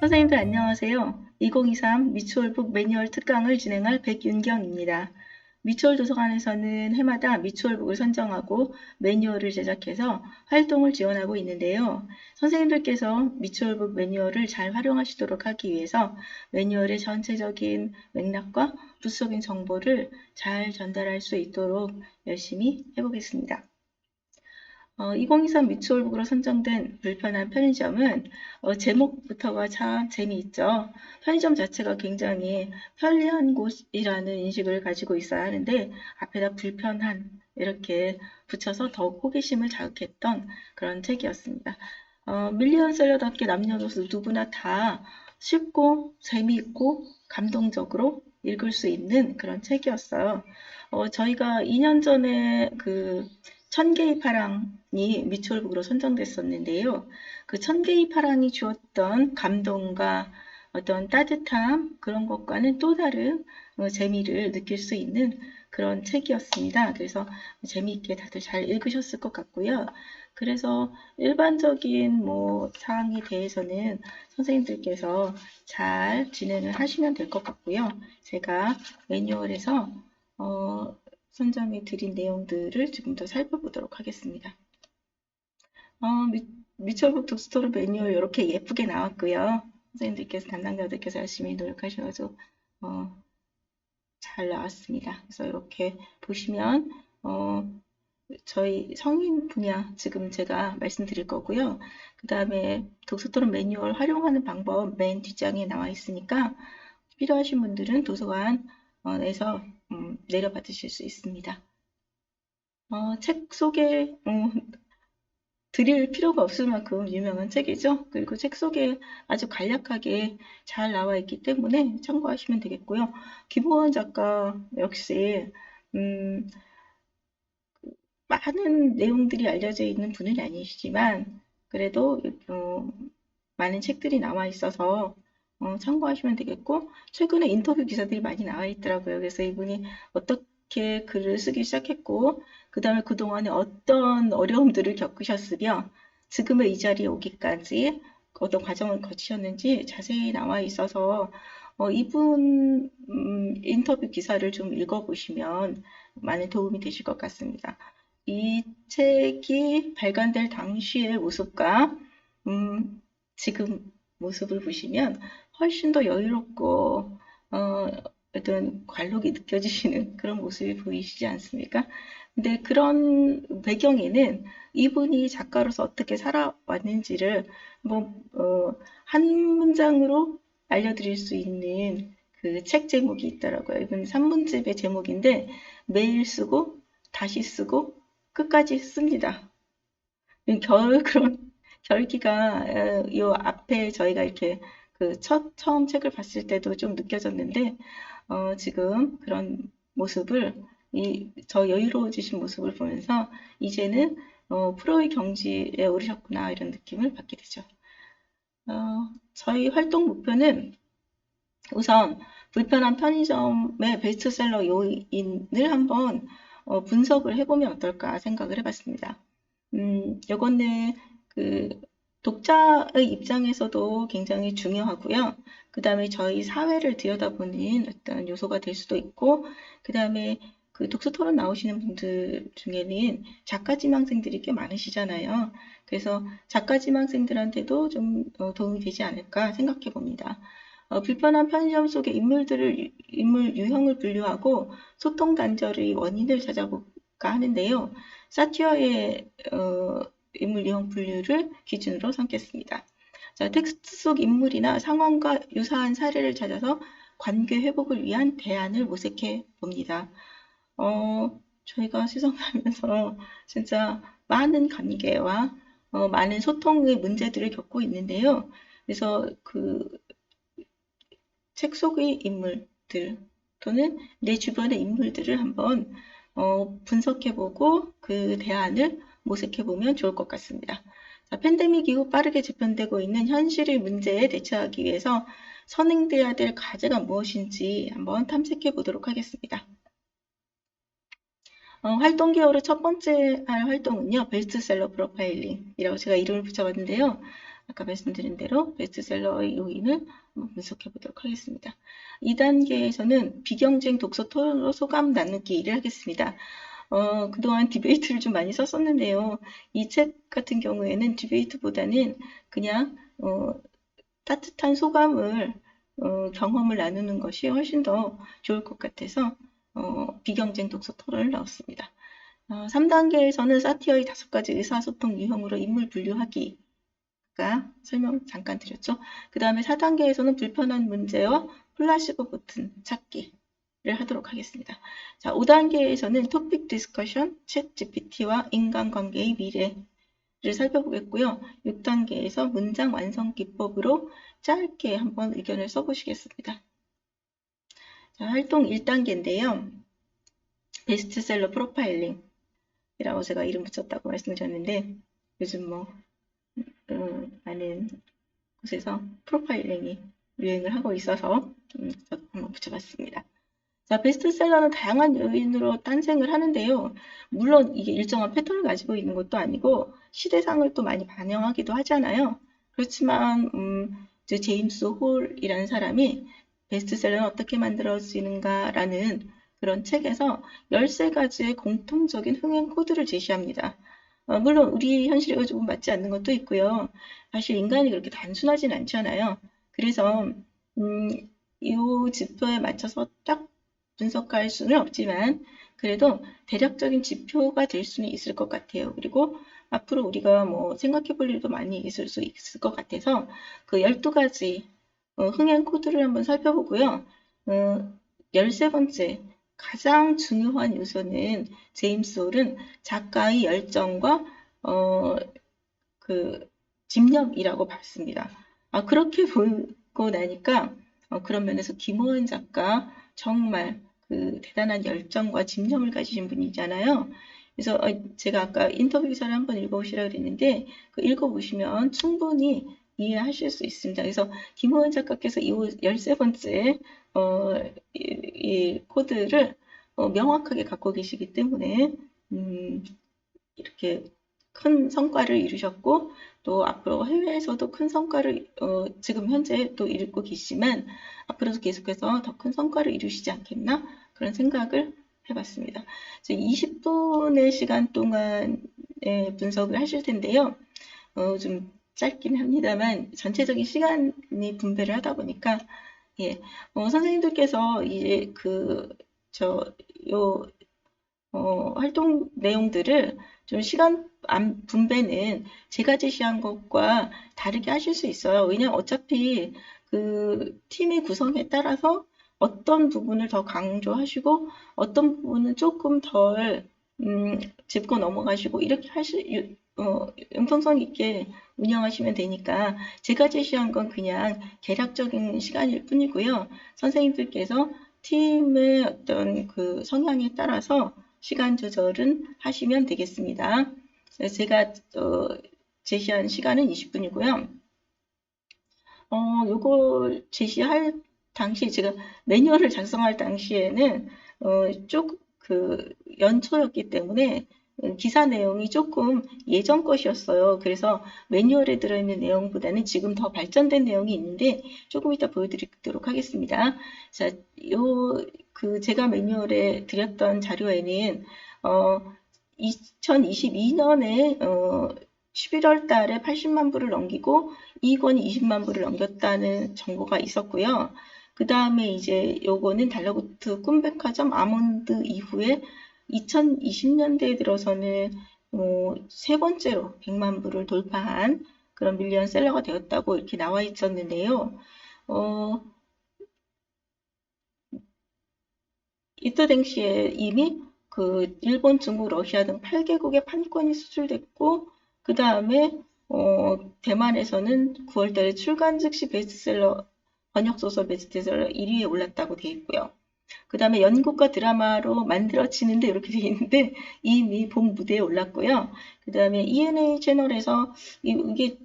선생님들 안녕하세요. 2023 미추홀북 매뉴얼 특강을 진행할 백윤경입니다. 미추홀 도서관에서는 해마다 미추홀북을 선정하고 매뉴얼을 제작해서 활동을 지원하고 있는데요. 선생님들께서 미추홀북 매뉴얼을 잘 활용하시도록 하기 위해서 매뉴얼의 전체적인 맥락과 부수적인 정보를 잘 전달할 수 있도록 열심히 해보겠습니다. 2023 미추홀북으로 선정된 불편한 편의점은 제목부터가 참 재미있죠. 편의점 자체가 굉장히 편리한 곳이라는 인식을 가지고 있어야 하는데 앞에다 불편한 이렇게 붙여서 더욱 호기심을 자극했던 그런 책이었습니다. 밀리언셀러답게 남녀노소 누구나 다 쉽고 재미있고 감동적으로 읽을 수 있는 그런 책이었어요. 저희가 2년 전에 그 천개의 파랑이 미추홀북으로 선정됐었는데요. 그 천개의 파랑이 주었던 감동과 어떤 따뜻함 그런 것과는 또 다른 재미를 느낄 수 있는 그런 책이었습니다. 그래서 재미있게 다들 잘 읽으셨을 것 같고요. 그래서 일반적인 사항에 대해서는 선생님들께서 잘 진행을 하시면 될 것 같고요. 제가 매뉴얼에서 선정해 드린 내용들을 지금 더 살펴보도록 하겠습니다. 미추홀북 독스토리 매뉴얼 이렇게 예쁘게 나왔고요. 선생님들께서 담당자들께서 열심히 노력하셔서 잘 나왔습니다. 그래서 이렇게 보시면 저희 성인 분야 지금 제가 말씀드릴 거고요. 그 다음에 독서토론 매뉴얼 활용하는 방법 맨 뒷장에 나와 있으니까 필요하신 분들은 도서관에서 내려받으실 수 있습니다. 책 소개 드릴 필요가 없을 만큼 유명한 책이죠. 그리고 책 속에 아주 간략하게 잘 나와 있기 때문에 참고하시면 되겠고요. 김호원 작가 역시 많은 내용들이 알려져 있는 분은 아니시지만 그래도 많은 책들이 나와 있어서 참고하시면 되겠고 최근에 인터뷰 기사들이 많이 나와 있더라고요. 그래서 이분이 어떻게 글을 쓰기 시작했고 그 다음에 그동안에 어떤 어려움들을 겪으셨으며 지금의 이 자리에 오기까지 어떤 과정을 거치셨는지 자세히 나와 있어서 이분 인터뷰 기사를 좀 읽어보시면 많은 도움이 되실 것 같습니다. 이 책이 발간될 당시의 모습과 지금 모습을 보시면 훨씬 더 여유롭고 어떤 관록이 느껴지시는 그런 모습이 보이시지 않습니까? 근데 그런 배경에는 이분이 작가로서 어떻게 살아왔는지를 한 문장으로 알려드릴 수 있는 그 책 제목이 있더라고요. 이분 산문집의 제목인데 매일 쓰고 다시 쓰고 끝까지 씁니다. 그런 결기가 요 앞에 저희가 이렇게 그 처음 책을 봤을 때도 좀 느껴졌는데 지금 그런 모습을 저 여유로워지신 모습을 보면서 이제는 프로의 경지에 오르셨구나 이런 느낌을 받게 되죠. 저희 활동 목표는 우선 불편한 편의점의 베스트셀러 요인을 한번 분석을 해보면 어떨까 생각을 해봤습니다. 요거는 그 독자의 입장에서도 굉장히 중요하고요. 그 다음에 저희 사회를 들여다보는 어떤 요소가 될 수도 있고, 그 다음에 그 독서 토론 나오시는 분들 중에는 작가 지망생들이 꽤 많으시잖아요. 그래서 작가 지망생들한테도 좀 도움이 되지 않을까 생각해 봅니다. 불편한 편의점 속의 인물 유형을 분류하고 소통 단절의 원인을 찾아볼까 하는데요. 사티어의 인물 유형 분류를 기준으로 삼겠습니다. 자, 텍스트 속 인물이나 상황과 유사한 사례를 찾아서 관계 회복을 위한 대안을 모색해 봅니다. 저희가 시성하면서 진짜 많은 관계와 많은 소통의 문제들을 겪고 있는데요. 그래서 그 책 속의 인물들 또는 내 주변의 인물들을 한번 분석해보고 그 대안을 모색해보면 좋을 것 같습니다. 자, 팬데믹 이후 빠르게 재편되고 있는 현실의 문제에 대처하기 위해서 선행돼야 될 과제가 무엇인지 한번 탐색해 보도록 하겠습니다. 활동 개요로 첫 번째 할 활동은요, 베스트셀러 프로파일링이라고 제가 이름을 붙여봤는데요. 아까 말씀드린 대로 베스트셀러의 요인을 한번 분석해 보도록 하겠습니다. 2단계에서는 비경쟁 독서 토론 소감 나누기를 하겠습니다. 그동안 디베이트를 좀 많이 썼었는데요. 이 책 같은 경우에는 디베이트보다는 그냥 따뜻한 소감을 경험을 나누는 것이 훨씬 더 좋을 것 같아서 비경쟁 독서 토론을 넣었습니다. 3단계에서는 사티어의 5가지 의사소통 유형으로 인물 분류하기가 설명 잠깐 드렸죠. 그 다음에 4단계에서는 불편한 문제와 플라시보 버튼 찾기를 하도록 하겠습니다. 자, 5단계에서는 토픽 디스커션, 챗 GPT와 인간관계의 미래를 살펴보겠고요. 6단계에서 문장 완성 기법으로 짧게 한번 의견을 써보시겠습니다. 자, 활동 1단계인데요. 베스트셀러 프로파일링 이라고 제가 이름 붙였다고 말씀드렸는데 요즘 많은 곳에서 프로파일링이 유행을 하고 있어서 저도 한번 붙여봤습니다. 자, 베스트셀러는 다양한 요인으로誕생을 하는데요. 물론 이게 일정한 패턴을 가지고 있는 것도 아니고 시대상을 또 많이 반영하기도 하잖아요. 그렇지만 제임스 홀이라는 사람이 베스트셀러는 어떻게 만들어지는가라는 그런 책에서 13가지의 공통적인 흥행 코드를 제시합니다. 물론 우리 현실과 조금 맞지 않는 것도 있고요. 사실 인간이 그렇게 단순하진 않잖아요. 그래서 이 지표에 맞춰서 딱 분석할 수는 없지만 그래도 대략적인 지표가 될 수는 있을 것 같아요. 그리고 앞으로 우리가 생각해 볼 일도 많이 있을 수 있을 것 같아서 그 12가지 흥행 코드를 한번 살펴보고요. 13번째 가장 중요한 요소는 제임스 홀은 작가의 열정과 그 집념이라고 봤습니다. 그렇게 보고 나니까 그런 면에서 김호은 작가 정말 그 대단한 열정과 집념을 가지신 분이잖아요. 그래서 제가 아까 인터뷰 기사를 한번 읽어보시라고 그랬는데 그 읽어보시면 충분히 이해하실 수 있습니다. 그래서 김호은 작가께서 이 13번째 이 코드를 명확하게 갖고 계시기 때문에 이렇게 큰 성과를 이루셨고 또 앞으로 해외에서도 큰 성과를 지금 현재 또 이루고 계시지만 앞으로도 계속해서 더 큰 성과를 이루시지 않겠나 그런 생각을 해봤습니다. 20분의 시간 동안의 분석을 하실 텐데요. 좀 짧긴 합니다만 전체적인 시간이 분배를 하다 보니까 선생님들께서 이제 활동 내용들을 좀 시간 분배는 제가 제시한 것과 다르게 하실 수 있어요. 왜냐면 어차피 그 팀의 구성에 따라서 어떤 부분을 더 강조하시고 어떤 부분은 조금 덜 짚고 넘어가시고 이렇게 융통성 있게 운영하시면 되니까 제가 제시한 건 그냥 개략적인 시간일 뿐이고요. 선생님들께서 팀의 어떤 그 성향에 따라서 시간 조절은 하시면 되겠습니다. 제가 제시한 시간은 20분이고요. 요걸 제시할 당시 제가 매뉴얼을 작성할 당시에는 조금 연초였기 때문에 기사 내용이 조금 예전 것이었어요. 그래서 매뉴얼에 들어있는 내용보다는 지금 더 발전된 내용이 있는데 조금 이따 보여드리도록 하겠습니다. 자, 제가 매뉴얼에 드렸던 자료에는 2022년에 11월 달에 80만 부를 넘기고 이권이 20만 부를 넘겼다는 정보가 있었고요. 그 다음에 이제 요거는 달러구트 꿈백화점 아몬드 이후에 2020년대에 들어서는 세 번째로 100만 부를 돌파한 그런 밀리언셀러가 되었다고 이렇게 나와 있었는데요. 이때 당시에 이미 일본, 중국, 러시아 등 8개국의 판권이 수출됐고 그 다음에 대만에서는 9월 달에 출간 즉시 베스트셀러 번역소설 베스트셀러 1위에 올랐다고 되어 있고요. 그 다음에 연극과 드라마로 만들어지는데 이렇게 되어 있는데 이미 본 무대에 올랐고요. 그 다음에 ENA 채널에서 이게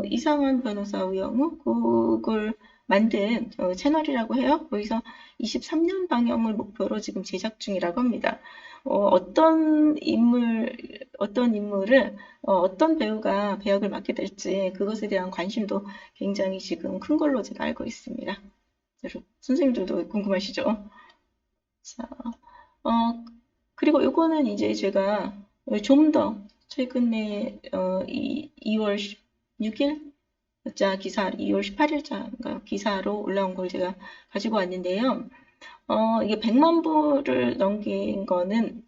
이상한 변호사 우영우 그걸 만든 채널이라고 해요. 거기서 23년 방영을 목표로 지금 제작 중이라고 합니다. 어떤 인물을 어떤 배우가 배역을 맡게 될지 그것에 대한 관심도 굉장히 지금 큰 걸로 제가 알고 있습니다. 선생님들도 궁금하시죠? 자, 어, 그리고 요거는 이제 제가 좀 더 최근에 2월 6일 자 기사 2월 18일자 기사로 올라온 걸 제가 가지고 왔는데요. 이게 100만 부를 넘긴 거는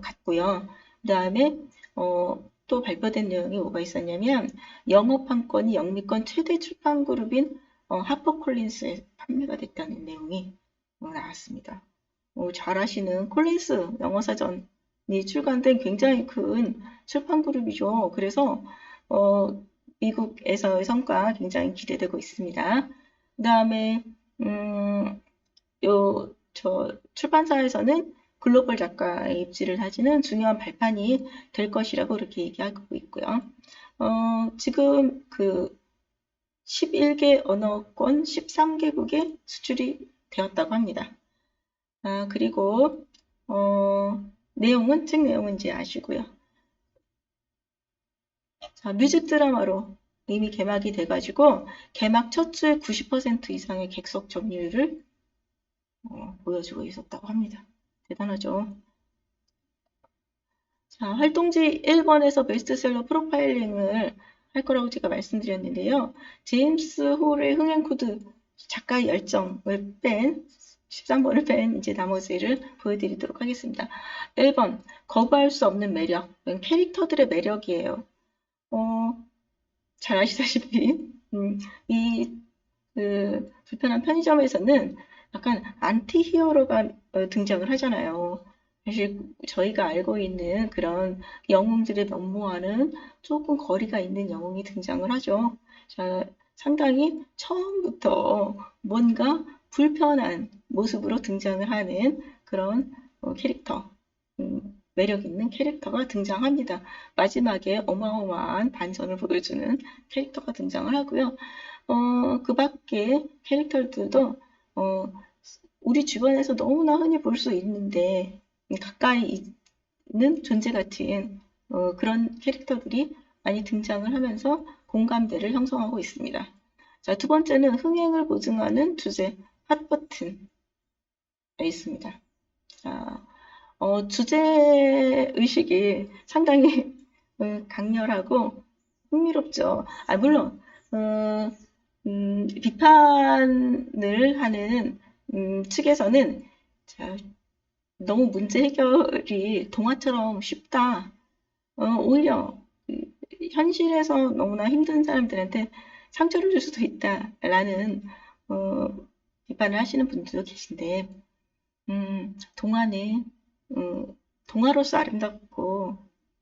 같고요. 그 다음에 또 발표된 내용이 뭐가 있었냐면 영업 한 건이 영미권 최대 출판 그룹인 하퍼콜린스에 판매가 됐다는 내용이 나왔습니다. 잘 아시는 콜린스 영어사전이 출간된 굉장히 큰 출판 그룹이죠. 그래서 미국에서의 성과 굉장히 기대되고 있습니다. 그 다음에 저 출판사에서는 글로벌 작가의 입지를 다지는 중요한 발판이 될 것이라고 이렇게 얘기하고 있고요. 지금 그 11개 언어권 13개국에 수출이 되었다고 합니다. 그리고 책 내용은 이제 아시고요. 자, 뮤직 드라마로 이미 개막이 돼가지고 개막 첫 주에 90% 이상의 객석 점유율을 보여주고 있었다고 합니다. 대단하죠. 자, 활동지 1번에서 베스트셀러 프로파일링을 할 거라고 제가 말씀드렸는데요. 제임스 홀의 흥행 코드 작가의 열정을 뺀 13번을 뺀 이제 나머지를 보여드리도록 하겠습니다. 1번 거부할 수 없는 매력, 캐릭터들의 매력이에요. 잘 아시다시피 불편한 편의점에서는 약간 안티 히어로가 등장을 하잖아요. 사실 저희가 알고 있는 그런 영웅들의 면모와는 조금 거리가 있는 영웅이 등장을 하죠. 자, 상당히 처음부터 뭔가 불편한 모습으로 등장을 하는 그런 캐릭터, 매력 있는 캐릭터가 등장합니다. 마지막에 어마어마한 반전을 보여주는 캐릭터가 등장을 하고요. 그 밖에 캐릭터들도 우리 주변에서 너무나 흔히 볼 수 있는데 가까이 있는 존재 같은 그런 캐릭터들이 많이 등장을 하면서 공감대를 형성하고 있습니다. 자, 두 번째는 흥행을 보증하는 주제 핫버튼에 있습니다. 자, 주제 의식이 상당히 강렬하고 흥미롭죠. 물론 비판을 하는 측에서는 자, 너무 문제 해결이 동화처럼 쉽다. 오히려 현실에서 너무나 힘든 사람들한테 상처를 줄 수도 있다라는 비판을 하시는 분들도 계신데 동화는 동화로서 아름답고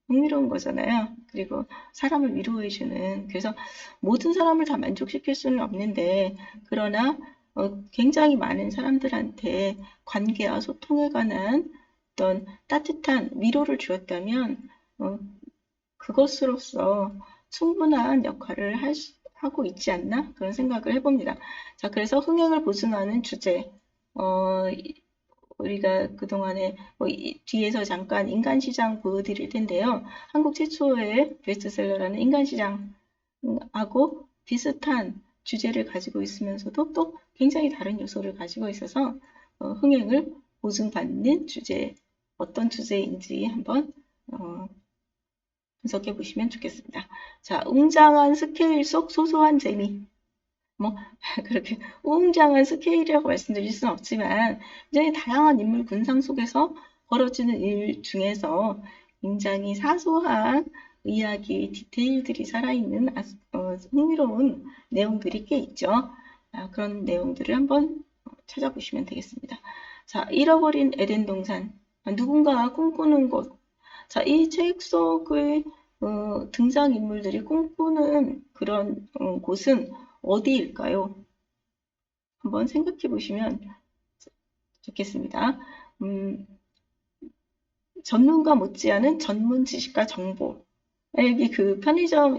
흥미로운 거잖아요. 그리고 사람을 위로해주는 그래서 모든 사람을 다 만족시킬 수는 없는데 그러나 굉장히 많은 사람들한테 관계와 소통에 관한 어떤 따뜻한 위로를 주었다면 그것으로서 충분한 역할을 하고 있지 않나 그런 생각을 해봅니다. 자, 그래서 흥행을 보증하는 주제 우리가 그동안에 뒤에서 잠깐 인간시장 보여드릴 텐데요. 한국 최초의 베스트셀러라는 인간시장하고 비슷한 주제를 가지고 있으면서도 또 굉장히 다른 요소를 가지고 있어서 흥행을 보증받는 주제, 어떤 주제인지 한번 분석해 보시면 좋겠습니다. 자, 웅장한 스케일 속 소소한 재미. 그렇게 웅장한 스케일이라고 말씀드릴 수는 없지만 굉장히 다양한 인물 군상 속에서 벌어지는 일 중에서 굉장히 사소한 이야기 디테일들이 살아있는 흥미로운 내용들이 꽤 있죠. 그런 내용들을 한번 찾아보시면 되겠습니다. 자, 잃어버린 에덴 동산, 누군가가 꿈꾸는 곳. 자, 이 책 속의 등장인물들이 꿈꾸는 그런 곳은 어디일까요? 한번 생각해 보시면 좋겠습니다. 전문가 못지않은 전문 지식과 정보. 여기 그 편의점,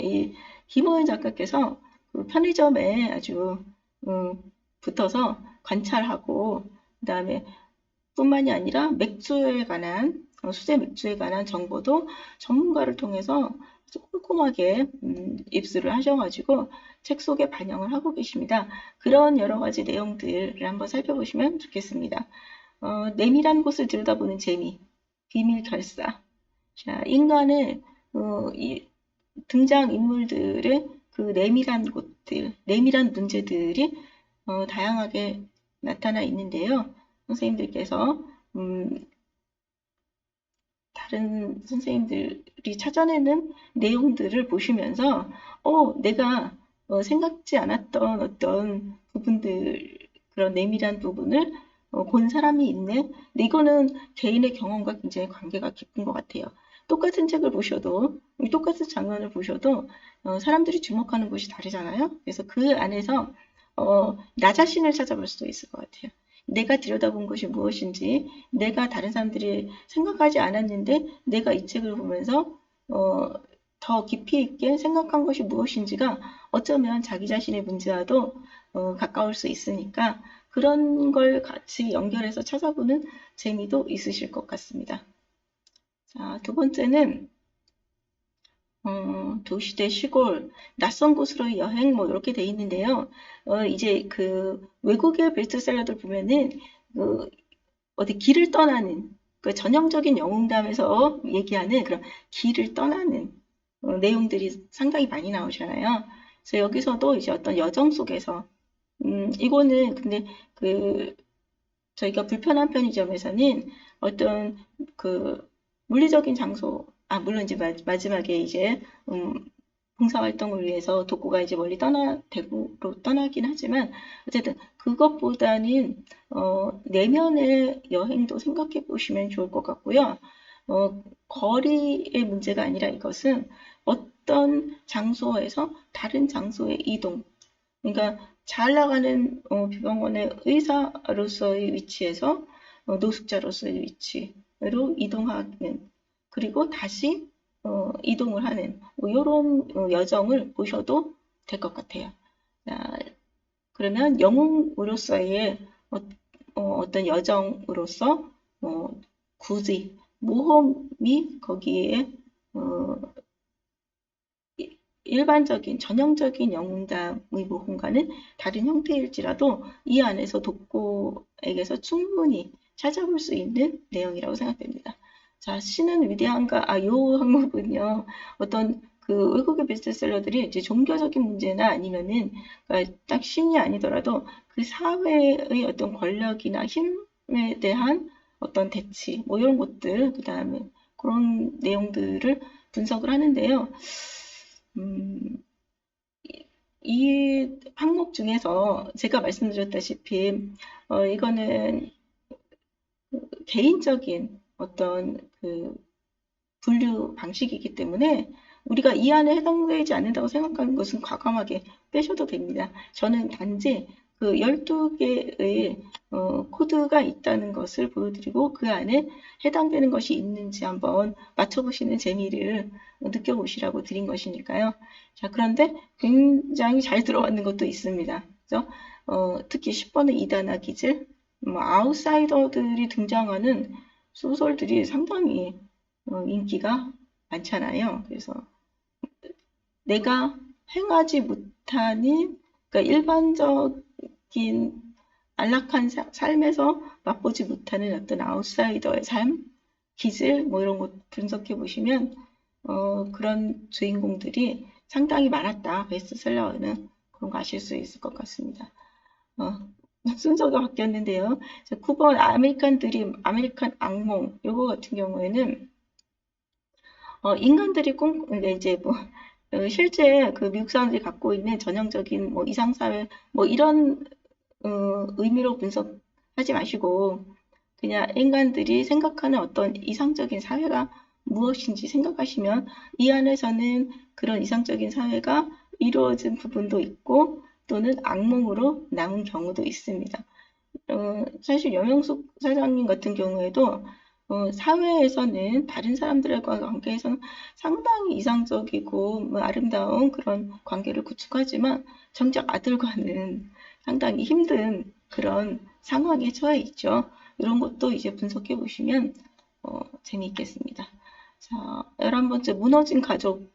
김호연 작가께서 그 편의점에 아주 붙어서 관찰하고 그다음에 뿐만이 아니라 맥주에 관한 수제 맥주에 관한 정보도 전문가를 통해서 아주 꼼꼼하게 입수를 하셔가지고 책 속에 반영을 하고 계십니다. 그런 여러 가지 내용들을 한번 살펴보시면 좋겠습니다. 내밀한 곳을 들여다보는 재미, 비밀 결사. 자, 인간의 등장 인물들의 그 내밀한 곳들, 내밀한 문제들이 다양하게 나타나 있는데요. 선생님들께서 다른 선생님들이 찾아내는 내용들을 보시면서 내가 생각지 않았던 어떤 부분들, 그런 내밀한 부분을 본 사람이 있네. 이거는 개인의 경험과 굉장히 관계가 깊은 것 같아요. 똑같은 책을 보셔도, 똑같은 장면을 보셔도 사람들이 주목하는 곳이 다르잖아요. 그래서 그 안에서 나 자신을 찾아볼 수도 있을 것 같아요. 내가 들여다본 것이 무엇인지, 내가 다른 사람들이 생각하지 않았는데 내가 이 책을 보면서 더 깊이 있게 생각한 것이 무엇인지가 어쩌면 자기 자신의 문제와도 가까울 수 있으니까 그런 걸 같이 연결해서 찾아보는 재미도 있으실 것 같습니다. 자, 두 번째는 도시 대 시골, 낯선 곳으로의 여행, 뭐, 이렇게 돼 있는데요. 이제 그 외국의 베스트셀러들 보면은, 어디 길을 떠나는, 그 전형적인 영웅담에서 얘기하는 그런 길을 떠나는 내용들이 상당히 많이 나오잖아요. 그래서 여기서도 이제 어떤 여정 속에서, 이거는 근데 저희가 불편한 편의점에서는 어떤 물리적인 장소, 물론 이제 마지막에 이제 봉사활동을 위해서 독고가 이제 멀리 대구로 떠나긴 하지만 어쨌든 그것보다는 내면의 여행도 생각해 보시면 좋을 것 같고요. 거리의 문제가 아니라 이것은 어떤 장소에서 다른 장소의 이동, 그러니까 잘 나가는 병원의 의사로서의 위치에서 노숙자로서의 위치로 이동하는, 그리고 다시 이동을 하는 이런 여정을 보셔도 될 것 같아요. 자, 그러면 영웅으로서의 어떤 여정으로서 굳이 모험이 거기에 일반적인 전형적인 영웅담의 모험과는 다른 형태일지라도 이 안에서 독고에게서 충분히 찾아볼 수 있는 내용이라고 생각됩니다. 자, 신은 위대한가? 요 항목은요, 어떤 외국의 베스트셀러들이 이제 종교적인 문제나 아니면은, 그러니까 딱 신이 아니더라도 그 사회의 어떤 권력이나 힘에 대한 어떤 대치, 뭐 이런 것들, 그 다음에 그런 내용들을 분석을 하는데요. 이 항목 중에서 제가 말씀드렸다시피, 이거는 개인적인 어떤 분류 방식이기 때문에 우리가 이 안에 해당되지 않는다고 생각하는 것은 과감하게 빼셔도 됩니다. 저는 단지 12개의 코드가 있다는 것을 보여드리고 그 안에 해당되는 것이 있는지 한번 맞춰보시는 재미를 느껴보시라고 드린 것이니까요. 자, 그런데 굉장히 잘 들어왔는 것도 있습니다. 그죠? 특히 10번의 이단아 기질, 아웃사이더들이 등장하는 소설들이 상당히 인기가 많잖아요. 그래서 내가 행하지 못하는, 그러니까 일반적인 안락한 삶에서 맛보지 못하는 어떤 아웃사이더의 삶, 기질, 뭐 이런 것 분석해 보시면 그런 주인공들이 상당히 많았다. 베스트셀러는 그런 거 아실 수 있을 것 같습니다. 순서가 바뀌었는데요. 9번 아메리칸 드림, 아메리칸 악몽, 요거 같은 경우에는 인간들이 이제 실제 미국 사람들이 갖고 있는 전형적인 이상사회 이런 의미로 분석하지 마시고 그냥 인간들이 생각하는 어떤 이상적인 사회가 무엇인지 생각하시면 이 안에서는 그런 이상적인 사회가 이루어진 부분도 있고 또는 악몽으로 남은 경우도 있습니다. 사실 염영숙 사장님 같은 경우에도 사회에서는 다른 사람들과 관계에서는 상당히 이상적이고 아름다운 그런 관계를 구축하지만 정작 아들과는 상당히 힘든 그런 상황에 처해 있죠. 이런 것도 이제 분석해 보시면 재미있겠습니다. 자, 11번째 무너진 가족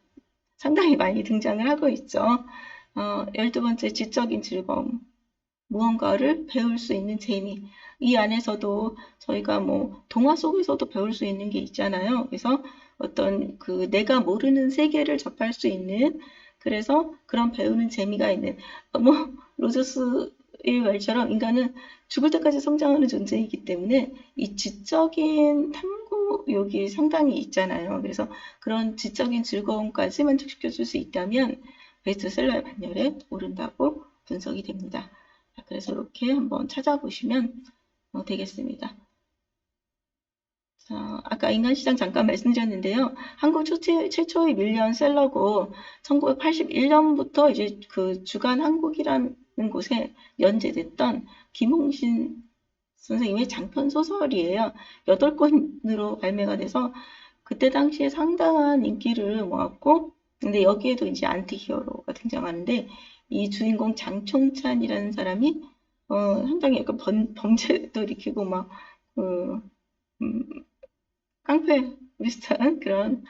상당히 많이 등장을 하고 있죠. 12번째 지적인 즐거움, 무언가를 배울 수 있는 재미. 이 안에서도 저희가 뭐 동화 속에서도 배울 수 있는 게 있잖아요. 그래서 어떤 그 내가 모르는 세계를 접할 수 있는, 그래서 그런 배우는 재미가 있는, 뭐 로저스의 말처럼 인간은 죽을 때까지 성장하는 존재이기 때문에 이 지적인 탐구욕이 상당히 있잖아요. 그래서 그런 지적인 즐거움까지 만족시켜 줄 수 있다면 베스트셀러의 반열에 오른다고 분석이 됩니다. 그래서 이렇게 한번 찾아보시면 되겠습니다. 자, 아까 인간시장 잠깐 말씀드렸는데요. 한국 최초의 밀리언셀러고 1981년부터 이제 그 주간 한국이라는 곳에 연재됐던 김홍신 선생님의 장편 소설이에요. 8권으로 발매가 돼서 그때 당시에 상당한 인기를 모았고, 근데 여기에도 이제 안티히어로가 등장하는데, 이 주인공 장총찬이라는 사람이 상당히 약간 범죄도 일으키고 막 깡패 비슷한 그런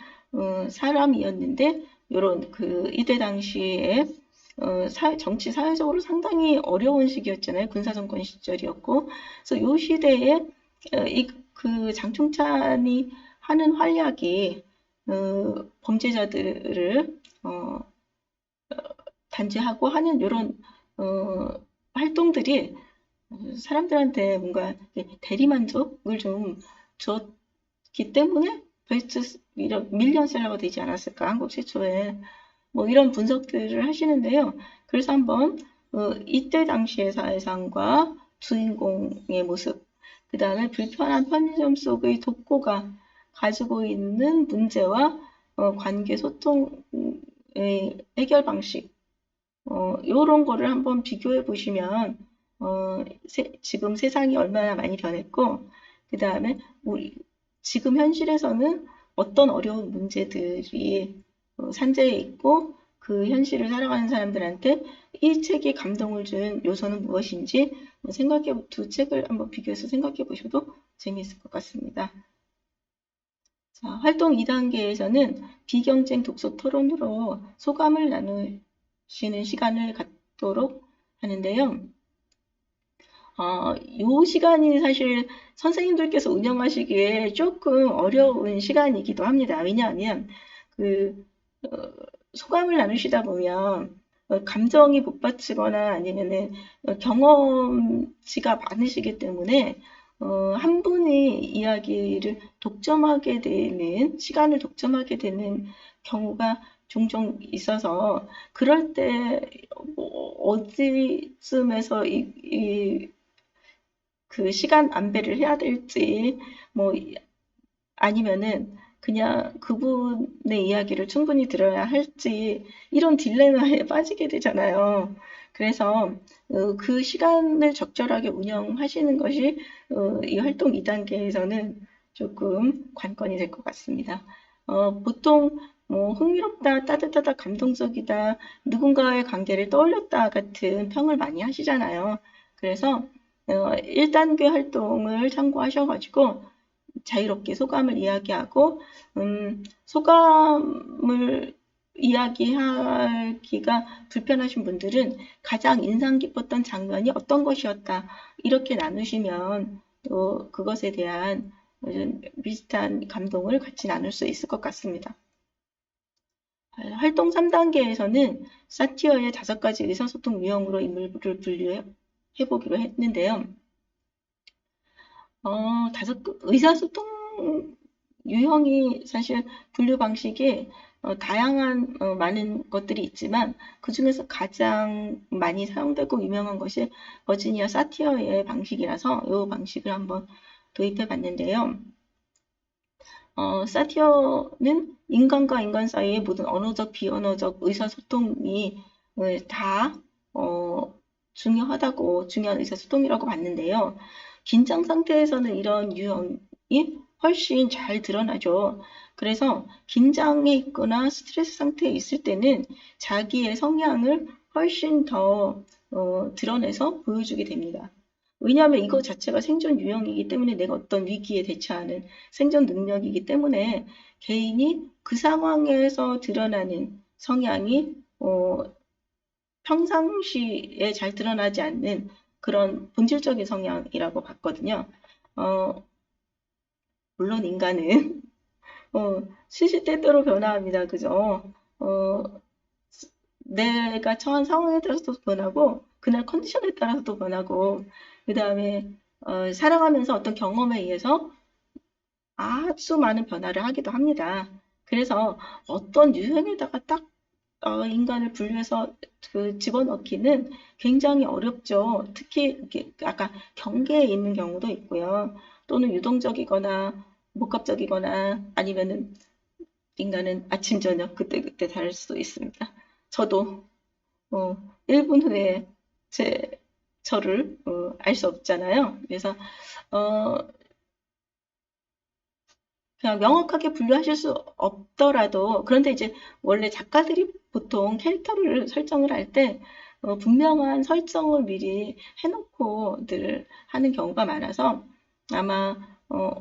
사람이었는데, 요런 그 이때 당시에 정치 사회적으로 상당히 어려운 시기였잖아요. 군사정권 시절이었고, 그래서 요 시대에 그 장총찬이 하는 활약이 범죄자들을 단죄하고 하는 이런 활동들이 사람들한테 뭔가 대리만족을 좀 줬기 때문에 베스트 밀리언셀러가 되지 않았을까, 한국 최초에. 뭐 이런 분석들을 하시는데요. 그래서 한번 이때 당시의 사회상과 주인공의 모습, 그 다음에 불편한 편의점 속의 독고가 가지고 있는 문제와 관계 소통의 해결 방식, 이런 거를 한번 비교해 보시면 지금 세상이 얼마나 많이 변했고, 그 다음에 우리 지금 현실에서는 어떤 어려운 문제들이 산재해 있고, 그 현실을 살아가는 사람들한테 이 책이 감동을 준 요소는 무엇인지 두 책을 한번 비교해서 생각해 보셔도 재미있을 것 같습니다. 자, 활동 2단계에서는 비경쟁 독서 토론으로 소감을 나누시는 시간을 갖도록 하는데요. 이 시간이 사실 선생님들께서 운영하시기에 조금 어려운 시간이기도 합니다. 왜냐하면 소감을 나누시다 보면 감정이 복받치거나 아니면은 경험치가 많으시기 때문에 한 분이 이야기를 독점하게 되는, 시간을 독점하게 되는 경우가 종종 있어서, 그럴 때 어디쯤에서 그 시간 안배를 해야 될지, 뭐 아니면은 그냥 그분의 이야기를 충분히 들어야 할지, 이런 딜레마에 빠지게 되잖아요. 그래서 그 시간을 적절하게 운영하시는 것이 이 활동 2단계에서는 조금 관건이 될 것 같습니다. 보통 뭐 흥미롭다, 따뜻하다, 감동적이다, 누군가의 관계를 떠올렸다 같은 평을 많이 하시잖아요. 그래서 1단계 활동을 참고하셔가지고 자유롭게 소감을 이야기하고, 소감을 이야기하기가 불편하신 분들은 가장 인상 깊었던 장면이 어떤 것이었다, 이렇게 나누시면 또 그것에 대한 비슷한 감동을 같이 나눌 수 있을 것 같습니다. 활동 3단계에서는 사티어의 5가지 의사소통 유형으로 인물을 분류해 보기로 했는데요. 의사소통 유형이 사실 분류 방식이 다양한 많은 것들이 있지만, 그 중에서 가장 많이 사용되고 유명한 것이 버지니아 사티어의 방식이라서 이 방식을 한번 도입해 봤는데요. 사티어는 인간과 인간 사이의 모든 언어적, 비언어적 의사소통이 다 중요한 의사소통이라고 봤는데요. 긴장 상태에서는 이런 유형이 훨씬 잘 드러나죠. 그래서 긴장해 있거나 스트레스 상태에 있을 때는 자기의 성향을 훨씬 더 드러내서 보여주게 됩니다. 왜냐하면 이거 자체가 생존 유형이기 때문에 내가 어떤 위기에 대처하는 생존 능력이기 때문에 개인이 그 상황에서 드러나는 성향이 평상시에 잘 드러나지 않는 그런 본질적인 성향이라고 봤거든요. 물론 인간은 시시때때로 변화합니다. 그죠? 어, 내가 처한 상황에 따라서도 변하고 그날 컨디션에 따라서도 변하고 그 다음에 살아가면서 어떤 경험에 의해서 아주 많은 변화를 하기도 합니다. 그래서 어떤 유형에다가 딱 인간을 분류해서 그 집어넣기는 굉장히 어렵죠. 특히 이렇게 아까 경계에 있는 경우도 있고요. 또는 유동적이거나 복합적이거나 아니면은 인간은 아침 저녁 그때그때 다를 수도 있습니다. 저도 1분 후에 저를 알 수 없잖아요. 그래서 어, 그냥 명확하게 분류하실 수 없더라도 그런데 이제 원래 작가들이 보통 캐릭터를 설정을 할 때 분명한 설정을 미리 해놓고 늘 하는 경우가 많아서 아마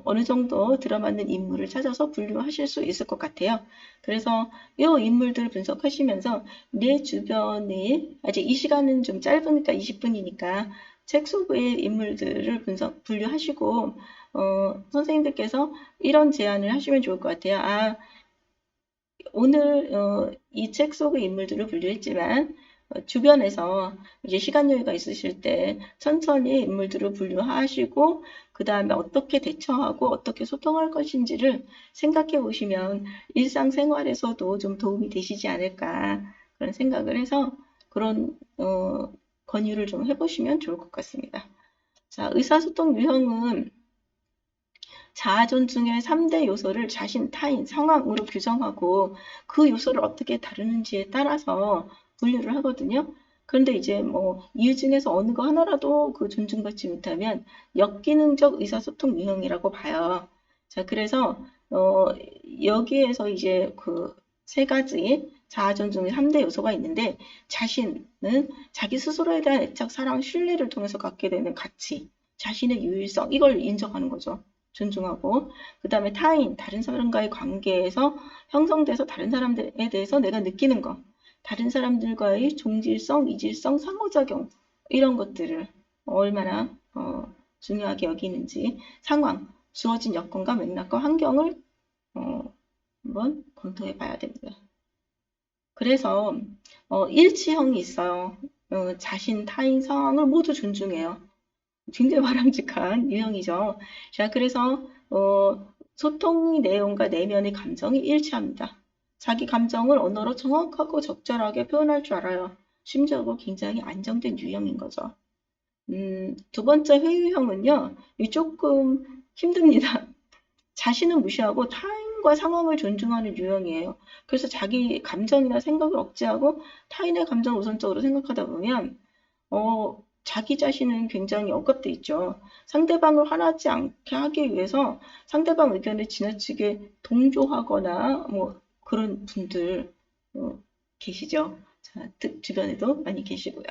어느 정도 들어맞는 인물을 찾아서 분류하실 수 있을 것 같아요. 그래서 이 인물들을 분석하시면서 내 주변에 아직 이 시간은 좀 짧으니까 20분이니까 책 속의 인물들을 분류하시고 선생님들께서 이런 제안을 하시면 좋을 것 같아요. 오늘 이 책 속의 인물들을 분류했지만 주변에서 이제 시간 여유가 있으실 때 천천히 인물들을 분류하시고 그 다음에 어떻게 대처하고 어떻게 소통할 것인지를 생각해 보시면 일상생활에서도 좀 도움이 되시지 않을까 그런 생각을 해서 그런 권유를 좀 해보시면 좋을 것 같습니다. 자, 의사소통 유형은 자아 존중의 3대 요소를 자신, 타인, 상황으로 규정하고 그 요소를 어떻게 다루는지에 따라서 분류를 하거든요. 그런데 이제 뭐 이유 중에서 어느 거 하나라도 그 존중받지 못하면 역기능적 의사소통 유형이라고 봐요. 자, 그래서 여기에서 이제 그 세 가지 자아 존중의 3대 요소가 있는데 자신은 자기 스스로에 대한 애착, 사랑, 신뢰를 통해서 갖게 되는 가치, 자신의 유일성 이걸 인정하는 거죠. 존중하고 그 다음에 타인, 다른 사람과의 관계에서 형성돼서 다른 사람들에 대해서 내가 느끼는 것, 다른 사람들과의 종질성, 이질성, 상호작용 이런 것들을 얼마나 중요하게 여기는지 상황, 주어진 여건과 맥락과 환경을 한번 검토해 봐야 됩니다. 그래서 일치형이 있어요. 자신, 타인, 상황을 모두 존중해요. 굉장히 바람직한 유형이죠. 자, 그래서 소통의 내용과 내면의 감정이 일치합니다. 자기 감정을 언어로 정확하고 적절하게 표현할 줄 알아요. 심지어 굉장히 안정된 유형인 거죠. 두 번째 회유형은요, 이 조금 힘듭니다. 자신은 무시하고 타인과 상황을 존중하는 유형이에요. 그래서 자기 감정이나 생각을 억제하고 타인의 감정을 우선적으로 생각하다 보면 자기 자신은 굉장히 억압돼 있죠. 상대방을 화나지 않게 하기 위해서 상대방 의견에 지나치게 동조하거나 뭐 그런 분들 계시죠. 자, 주변에도 많이 계시고요.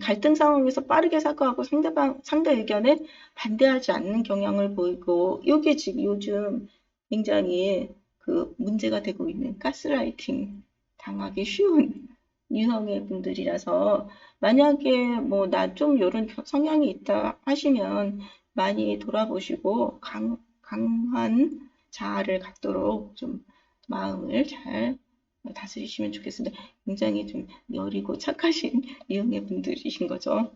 갈등 상황에서 빠르게 사과하고 상대 의견에 반대하지 않는 경향을 보이고, 이게 지금 요즘 굉장히 그 문제가 되고 있는 가스라이팅 당하기 쉬운 유형의 분들이라서, 만약에 뭐 나 좀 이런 성향이 있다 하시면 많이 돌아보시고 강한 자아를 갖도록 좀 마음을 잘 다스리시면 좋겠습니다. 굉장히 좀 여리고 착하신 유형의 분들이신 거죠.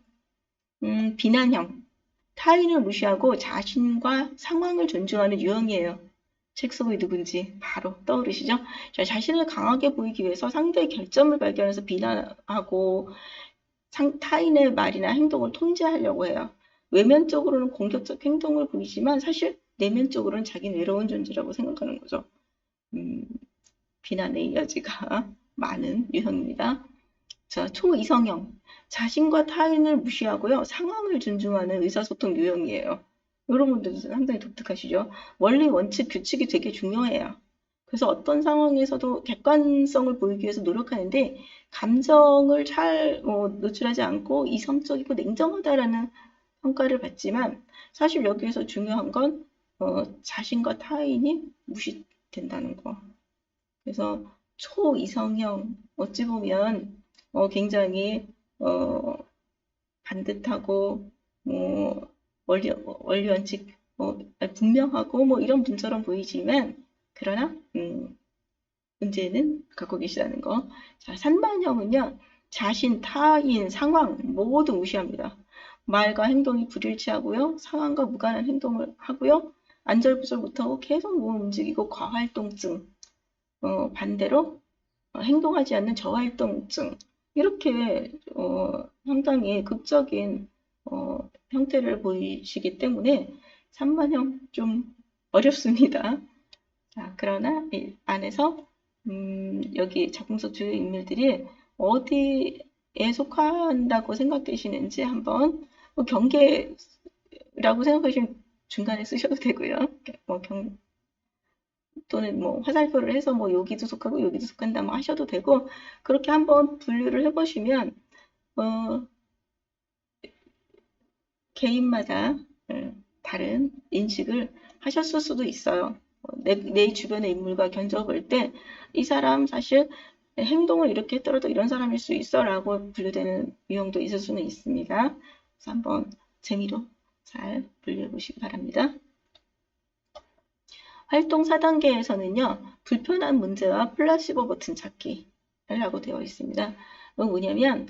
비난형. 타인을 무시하고 자신과 상황을 존중하는 유형이에요. 책 속이 누군지 바로 떠오르시죠? 자, 자신을 강하게 보이기 위해서 상대의 결점을 발견해서 비난하고 타인의 말이나 행동을 통제하려고 해요. 외면적으로는 공격적 행동을 보이지만 사실 내면적으로는 자기는 외로운 존재라고 생각하는 거죠. 비난의 여지가 많은 유형입니다. 자, 초이성형. 자신과 타인을 무시하고요. 상황을 존중하는 의사소통 유형이에요. 이런 분들도 상당히 독특하시죠. 원리, 원칙, 규칙이 되게 중요해요. 그래서 어떤 상황에서도 객관성을 보이기 위해서 노력하는데 감정을 잘 노출하지 않고 이성적이고 냉정하다라는 평가를 받지만 사실 여기에서 중요한 건 자신과 타인이 무시된다는 거. 그래서 초이성형 어찌 보면 굉장히 반듯하고 뭐 원리 원칙 분명하고 뭐 이런 분처럼 보이지만 그러나 문제는 갖고 계시다는 거. 자, 산만형은요. 자신, 타인, 상황 모두 무시합니다. 말과 행동이 불일치하고요. 상황과 무관한 행동을 하고요. 안절부절 못하고 계속 몸을 움직이고 과활동증. 반대로 행동하지 않는 저활동증. 이렇게 상당히 극적인 형태를 보이시기 때문에 산만형 좀 어렵습니다. 자, 그러나 이 안에서 여기 작품 속 주요 인물들이 어디에 속한다고 생각되시는지 한번 경계라고 생각하시면 중간에 쓰셔도 되고요. 뭐 또는 뭐 화살표를 해서 뭐 여기도 속하고 여기도 속한다 뭐 하셔도 되고 그렇게 한번 분류를 해보시면 개인마다 다른 인식을 하셨을 수도 있어요. 내 주변의 인물과 견적을 때 이 사람 사실 행동을 이렇게 했더라도 이런 사람일 수 있어 라고 분류되는 유형도 있을 수는 있습니다. 그래서 한번 재미로 잘 분류해 보시기 바랍니다. 활동 4단계에서는요. 불편한 문제와 플라시보 버튼 찾기라고 되어 있습니다. 이건 뭐냐면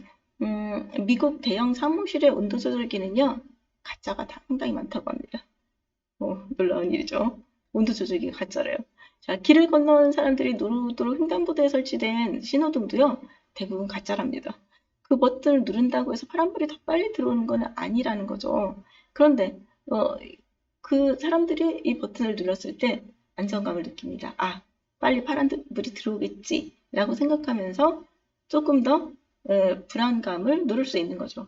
미국 대형 사무실의 온도 조절기는요. 가짜가 상당히 많다고 합니다. 놀라운 일이죠. 온도 조절기가 가짜래요. 자, 길을 건너는 사람들이 누르도록 횡단보도에 설치된 신호등도요. 대부분 가짜랍니다. 그 버튼을 누른다고 해서 파란불이 더 빨리 들어오는 건 아니라는 거죠. 그런데 그 사람들이 이 버튼을 눌렀을 때 안정감을 느낍니다. 아, 빨리 파란불이 들어오겠지 라고 생각하면서 조금 더 불안감을 누를 수 있는 거죠.